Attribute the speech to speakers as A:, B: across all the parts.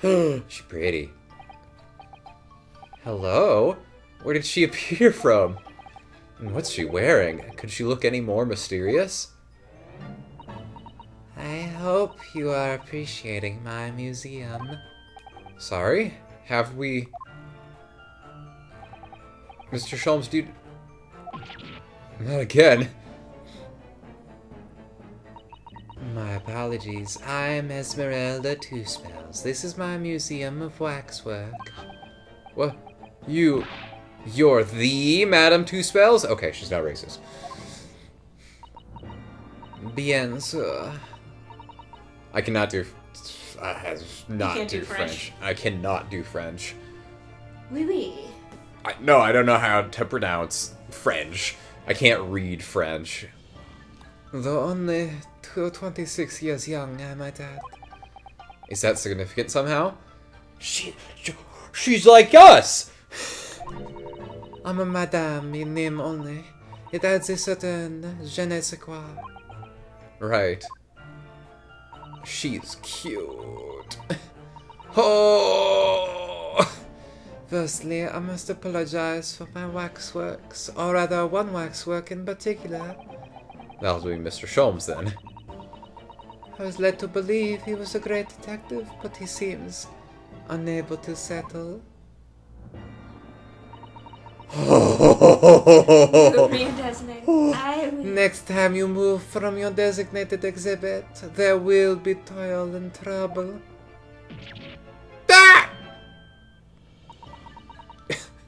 A: She pretty. Hello? Where did she appear from? And what's she wearing? Could she look any more mysterious? I hope you are appreciating my museum. Sorry? Have we... Mr. Sholmes, dude... Not again. My apologies. I'm Esmeralda Two Spells. This is my museum of waxwork. What? You're the Madame Two Spells? Okay, she's not racist. Bien sûr. I cannot do... not do French. I cannot do French.
B: Oui, oui.
A: No, I don't know how to pronounce French. I can't read French. Though only 26 years young, I might add. Is that significant somehow? She's like us! I'm a madame in name only. It adds a certain je ne sais quoi. Right. She's cute. Oh! Firstly, I must apologize for my waxworks, or rather one waxwork in particular. That'll be Mr. Sholmes, then. I was led to believe he was a great detective, but he seems unable to settle. Next time you move from your designated exhibit, there will be toil and trouble. Ah!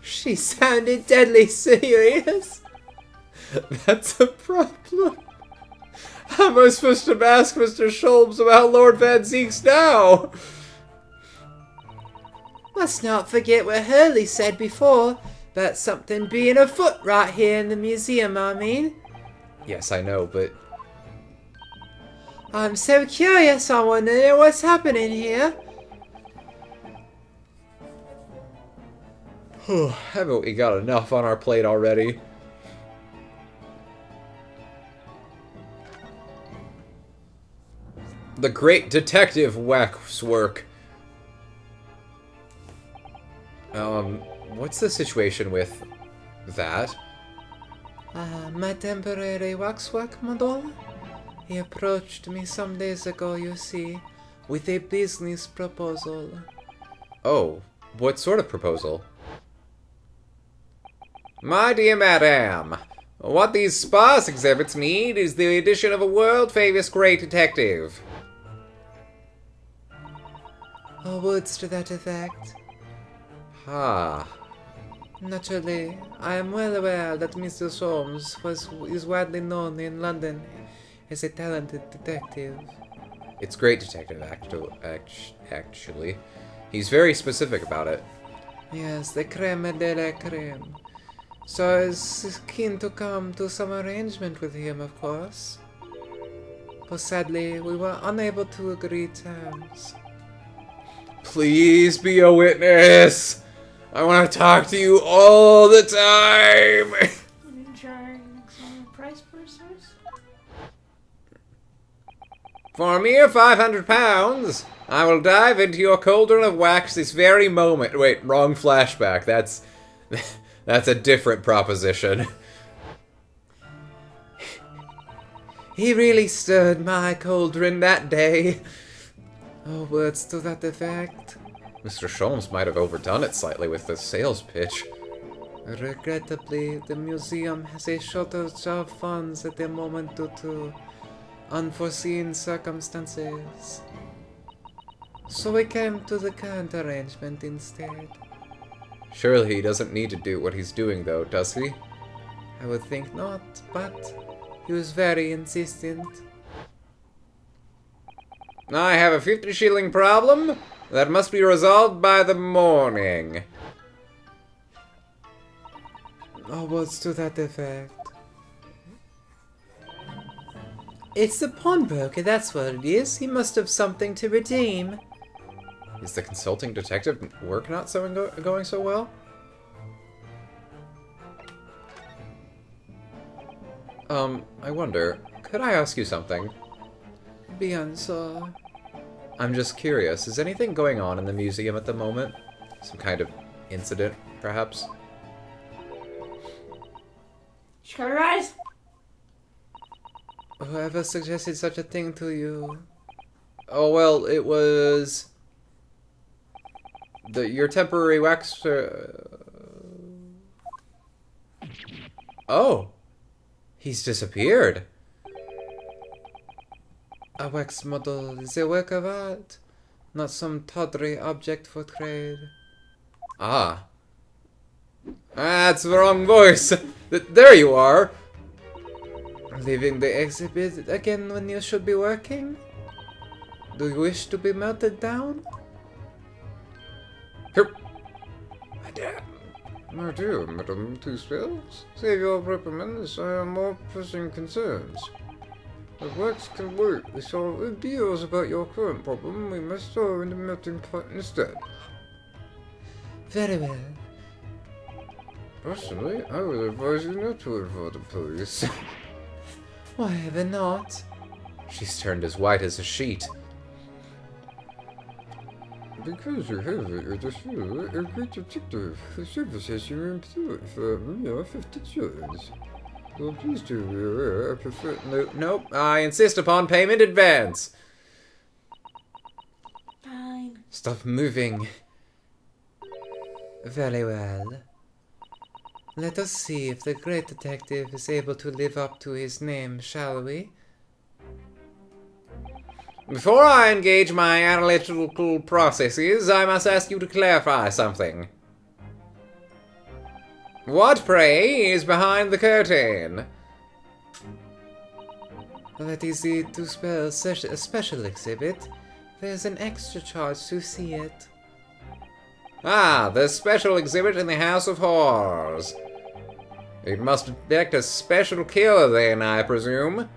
A: She sounded deadly serious. That's a problem. How am I supposed to ask Mr. Sholmes about Lord Van Zeeks now? Let's not forget what Hurley said before about something being afoot right here in the museum, I mean. Yes, I know, but... I'm so curious, I want to know what's happening here. Haven't we got enough on our plate already? The Great Detective Waxwork. What's the situation with that? My temporary waxwork model? He approached me some days ago, you see, with a business proposal. Oh, what sort of proposal? My dear madame, what these sparse exhibits need is the addition of a world-famous great detective. Or words to that effect. Ah. Naturally, I am well aware that Mr. Sholmes is widely known in London as a talented detective. It's great detective, actually. He's very specific about it. Yes, the creme de la creme. So I was keen to come to some arrangement with him, of course. But sadly, we were unable to agree terms. Please be a witness! I want to talk to you all the time!
B: Are you trying some price boosters?
A: For a mere £500, I will dive into your cauldron of wax this very moment. Wait, wrong flashback. That's a different proposition. He really stirred my cauldron that day. Oh, words to that effect. Mr. Sholmes might have overdone it slightly with the sales pitch. Regrettably, the museum has a shortage of funds at the moment due to unforeseen circumstances. So we came to the current arrangement instead. Surely he doesn't need to do what he's doing, though, does he? I would think not, but he was very insistent. I have a 50-shilling problem that must be resolved by the morning. Oh, what's to that effect? It's the pawnbroker, that's what it is. He must have something to redeem. Is the consulting detective work not going so well? I wonder, could I ask you something? Bien sûr. I'm just curious, is anything going on in the museum at the moment? Some kind of incident, perhaps?
B: Just cover your eyes.
A: Whoever suggested such a thing to you? Oh, well, it was... your temporary wax... Oh! He's disappeared! A wax model is a work of art, not some tawdry object for trade. Ah. That's the wrong voice! There you are! Leaving the exhibit again when you should be working? Do you wish to be melted down? Here. My dear Madame Two Spells, save your reprimands, I have more pressing concerns. The works can wait. We solve ideas about your current problem. We must throw in the melting pot instead. Very well. Personally, I would advise you not to involve the police. Why ever not? She's turned as white as a sheet. Because you have at your disposal a great detective whose services you employ for mere 50 years. Well, please do be aware, I prefer... Nope, I insist upon payment advance.
B: Fine.
A: Stop moving. Very well. Let us see if the great detective is able to live up to his name, shall we? Before I engage my analytical processes, I must ask you to clarify something. What, pray, is behind the curtain? That is the Two Spells special exhibit. There's an extra charge to see it. Ah, the special exhibit in the House of Horrors. It must detect a special killer then, I presume.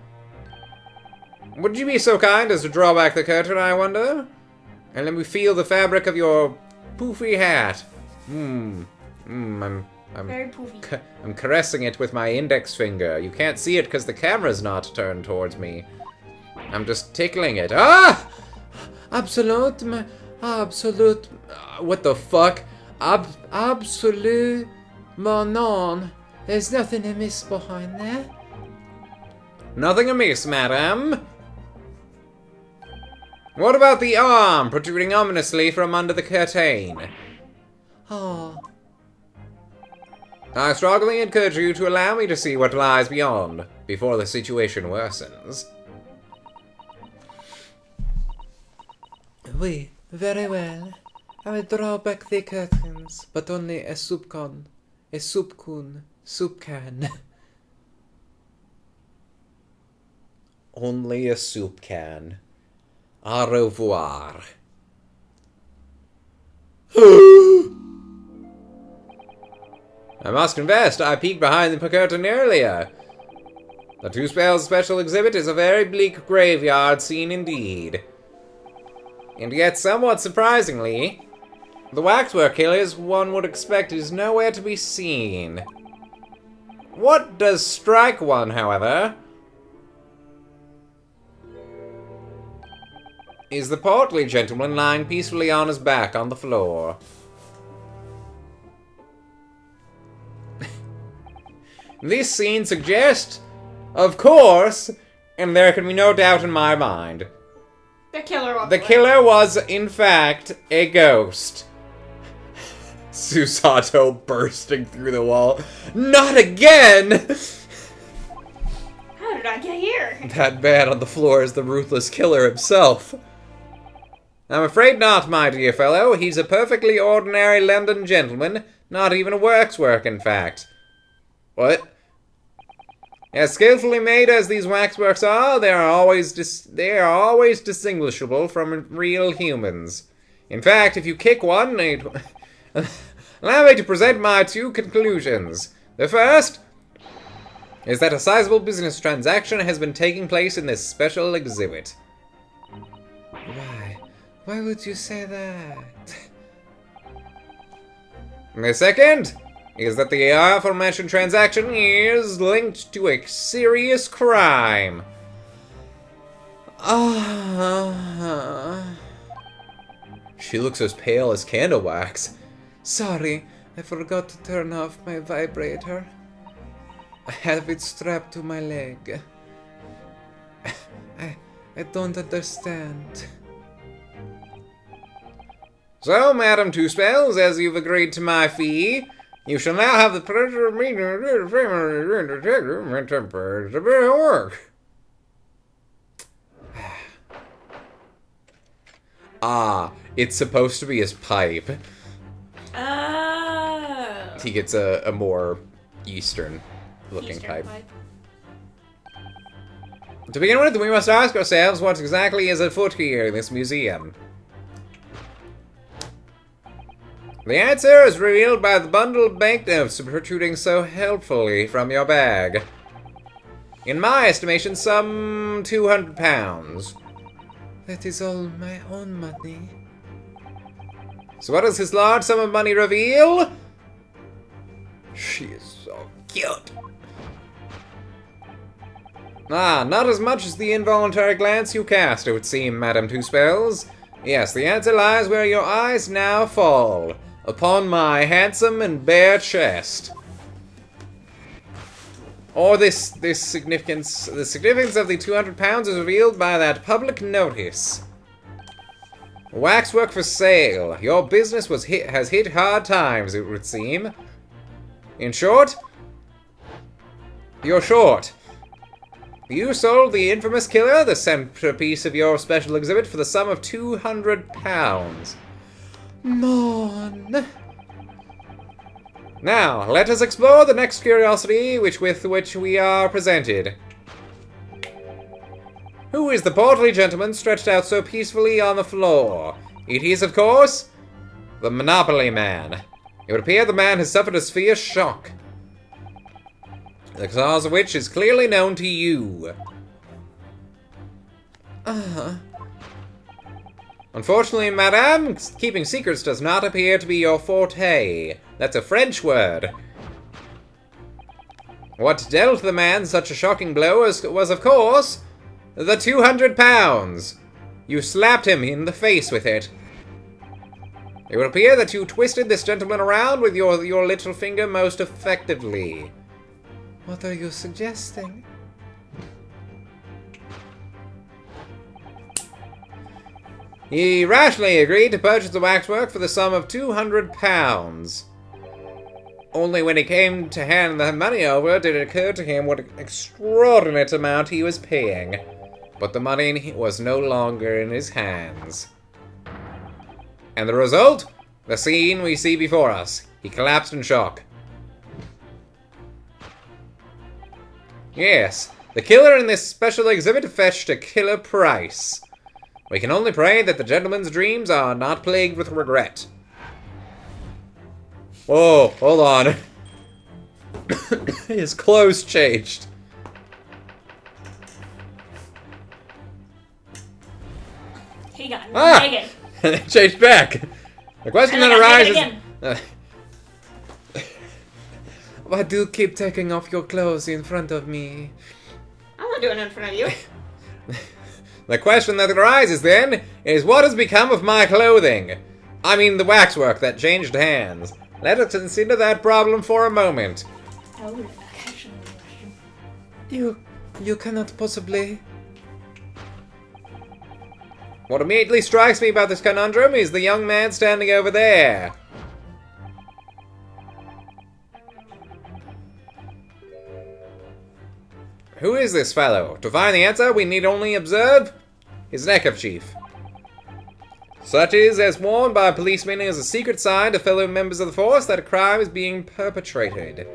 A: Would you be so kind as to draw back the curtain, I wonder? And let me feel the fabric of your poofy hat. I'm
B: Very poofy.
A: I'm caressing it with my index finger. You can't see it because the camera's not turned towards me. I'm just tickling it. Ah! Absolute... what the fuck? Absolute... non. There's nothing amiss behind there. Nothing amiss, madam. What about the arm protruding ominously from under the curtain? Oh... I strongly encourage you to allow me to see what lies beyond, before the situation worsens. Oui, very well. I will draw back the curtains, but only a soup can. Only a soup can. Au revoir. I must confess, I peeked behind the curtain earlier. The Two Spells special exhibit is a very bleak graveyard scene indeed. And yet, somewhat surprisingly, the waxwork killers one would expect is nowhere to be seen. What does strike one, however, is the portly gentleman lying peacefully on his back on the floor. This scene suggests, of course, and there can be no doubt in my mind, the killer was, in fact, a ghost. Susato bursting through the wall. Not again!
B: How did I get here?
A: That man on the floor is the ruthless killer himself. I'm afraid not, my dear fellow. He's a perfectly ordinary London gentleman, not even a waxwork, in fact. What? As skillfully made as these waxworks are, they are always distinguishable from real humans. In fact, if you kick one, allow me to present my two conclusions. The first is that a sizable business transaction has been taking place in this special exhibit. Why? Why would you say that? The second is that the aforementioned transaction is linked to a serious crime. She looks as pale as candle wax.
C: Sorry, I forgot to turn off my vibrator. I have it strapped to my leg. I don't understand.
A: So, Madam Two Spells, as you've agreed to my fee, you shall now have the pleasure of meeting to work. Ah, it's supposed to be his pipe.
B: Oh.
A: He gets a more Eastern-looking pipe. To begin with, we must ask ourselves what exactly is afoot here in this museum. The answer is revealed by the bundle of banknotes protruding so helpfully from your bag. In my estimation, some £200.
C: That is all my own money.
A: So what does this large sum of money reveal? She is so cute. Ah, not as much as the involuntary glance you cast, it would seem, Madam Two Spells. Yes, the answer lies where your eyes now fall, upon my handsome and bare chest. Or the significance of the £200 is revealed by that public notice. Waxwork for sale. Your business has hit hard times, it would seem. In short, you're short. You sold the infamous killer the centerpiece of your special exhibit for the sum of £200.
C: Mon.
A: Now, let us explore the next curiosity with which we are presented. Who is the portly gentleman stretched out so peacefully on the floor? It is, of course, the Monopoly Man. It would appear the man has suffered a severe shock, the cause of which is clearly known to you. Unfortunately, madame, keeping secrets does not appear to be your forte. That's a French word. What dealt the man such a shocking blow was, of course, the £200. You slapped him in the face with it. It would appear that you twisted this gentleman around with your little finger most effectively.
C: What are you suggesting?
A: He rashly agreed to purchase the waxwork for the sum of £200. Only when he came to hand the money over did it occur to him what an extraordinary amount he was paying. But the money was no longer in his hands. And the result? The scene we see before us. He collapsed in shock. Yes, the killer in this special exhibit fetched a killer price. We can only pray that the gentleman's dreams are not plagued with regret. Whoa, hold on. His clothes changed.
B: He got naked.
A: And it changed back. The question that arises...
C: Why do you keep taking off your clothes in front of me?
B: I'm not doing it in front of you.
A: The question that arises, then, is what has become of my clothing? I mean the waxwork that changed hands. Let us consider that problem for a moment.
B: Oh, actually, question.
C: You cannot possibly...
A: What immediately strikes me about this conundrum is the young man standing over there. Who is this fellow? To find the answer, we need only observe his neckerchief. Such is as worn by policemen as a secret sign to fellow members of the force that a crime is being perpetrated.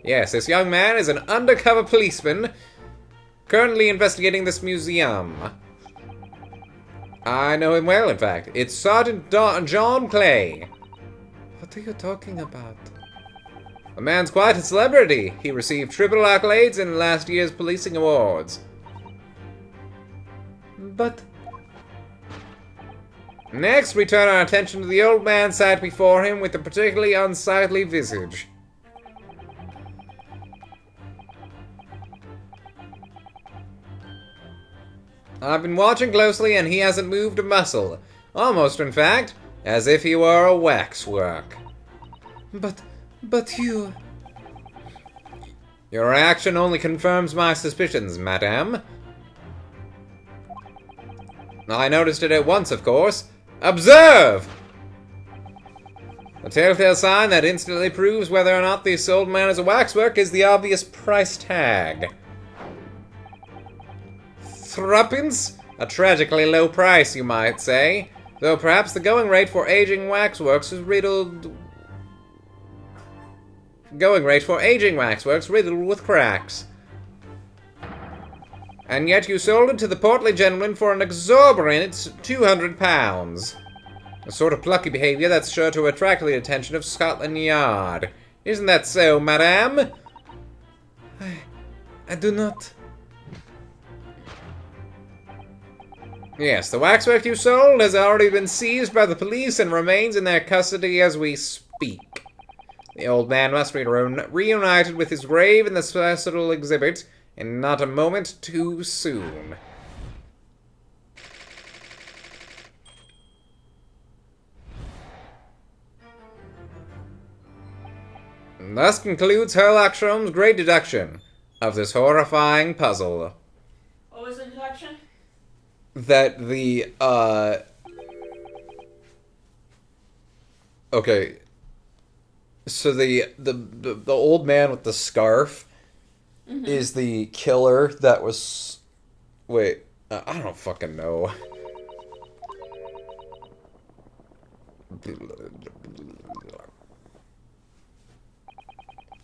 A: Yes, this young man is an undercover policeman currently investigating this museum. I know him well, in fact. It's Sergeant John Clay.
C: What are you talking about?
A: The man's quite a celebrity. He received triple accolades in last year's policing awards.
C: But...
A: Next, we turn our attention to the old man sat before him with a particularly unsightly visage. I've been watching closely and he hasn't moved a muscle. Almost, in fact. As if he were a waxwork.
C: But you...
A: Your reaction only confirms my suspicions, madame. I noticed it at once, of course. Observe! The telltale sign that instantly proves whether or not the sold man is a waxwork is the obvious price tag. Threepence? A tragically low price, you might say. Though perhaps the going rate for aging waxworks is riddled with cracks. And yet you sold it to the portly gentleman for an exorbitant £200. A sort of plucky behavior that's sure to attract the attention of Scotland Yard. Isn't that so, madame?
C: I do not...
A: Yes, the waxwork you sold has already been seized by the police and remains in their custody as we speak. The old man must be reunited with his grave in the special exhibit, and not a moment too soon. And thus concludes Sherlock Holmes' great deduction of this horrifying puzzle.
B: What was the deduction?
A: That the, okay. So the old man with the scarf is the killer that was... Wait, I don't fucking know.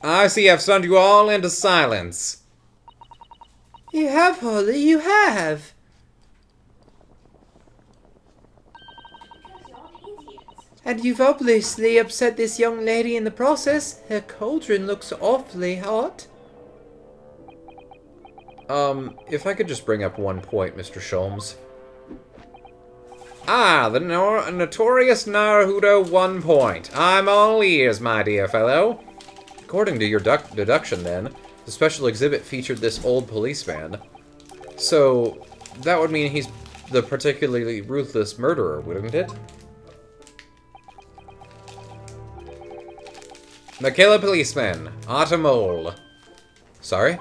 A: I see I've stunned you all into silence.
C: You have, Holly, you have!
B: Because y'all idiots.
C: And you've obviously upset this young lady in the process. Her cauldron looks awfully hot.
A: If I could just bring up one point, Mr. Sholmes. Ah, the notorious Naruto 1 point. I'm all ears, my dear fellow. According to your deduction, then, the special exhibit featured this old policeman. So, that would mean he's the particularly ruthless murderer, wouldn't it? The killer policeman, Automole. Sorry?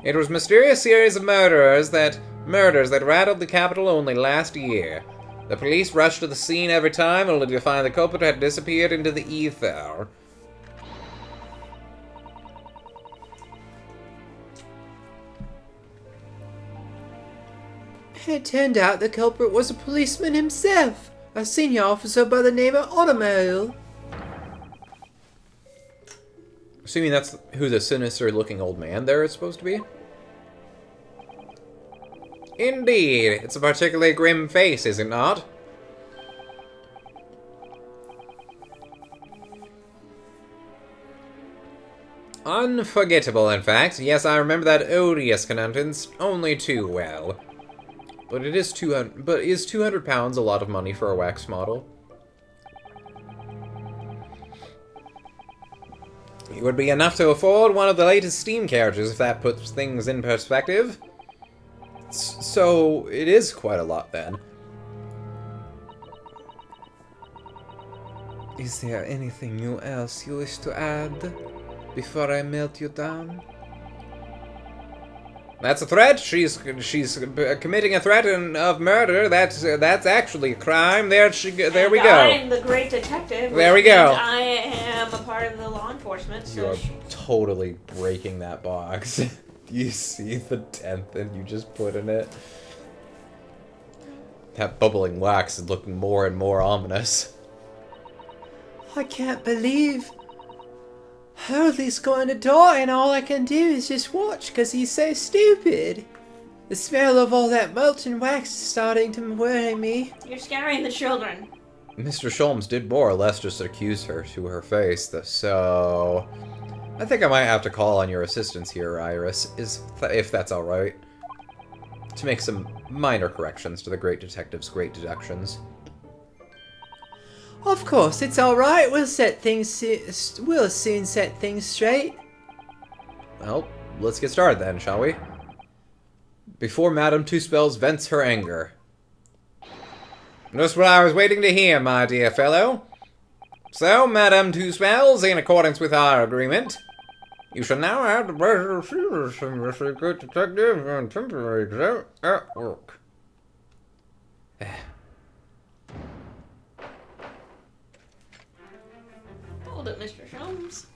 A: It was a mysterious series of murders that rattled the capital only last year. The police rushed to the scene every time, only to find the culprit had disappeared into the ether.
C: It turned out the culprit was a policeman himself, a senior officer by the name of Automole.
A: Assuming that's who the sinister-looking old man there is supposed to be? Indeed, it's a particularly grim face, is it not? Unforgettable, in fact. Yes, I remember that odious countenance only too well. But is £200 a lot of money for a wax model? It would be enough to afford one of the latest steam carriages if that puts things in perspective. So, it is quite a lot then.
C: Is there anything else you wish to add before I melt you down?
A: That's a threat. She's committing a threat of murder. That's actually a crime. There we go.
B: I'm the great detective.
A: There we go.
B: I am a part of the law enforcement. So
A: You are totally breaking that box. You see the dent that you just put in it? That bubbling wax is looking more and more ominous.
C: I can't believe Hurley's going to die and all I can do is just watch because he's so stupid. The smell of all that molten wax is starting to worry me.
B: You're scaring the children.
A: Mr. Sholmes did more or less just accuse her to her face, so... I think I might have to call on your assistance here, Iris, if that's alright. To make some minor corrections to the Great Detective's great deductions.
C: Of course, it's alright. We'll soon set things straight.
A: Well, let's get started then, shall we? Before Madame Two Spells vents her anger. Just what I was waiting to hear, my dear fellow. So, Madame Two Spells, in accordance with our agreement, you shall now have the pleasure of seeing the secret detective and temporary exec at work.
B: Hold it, Mr. Sholmes.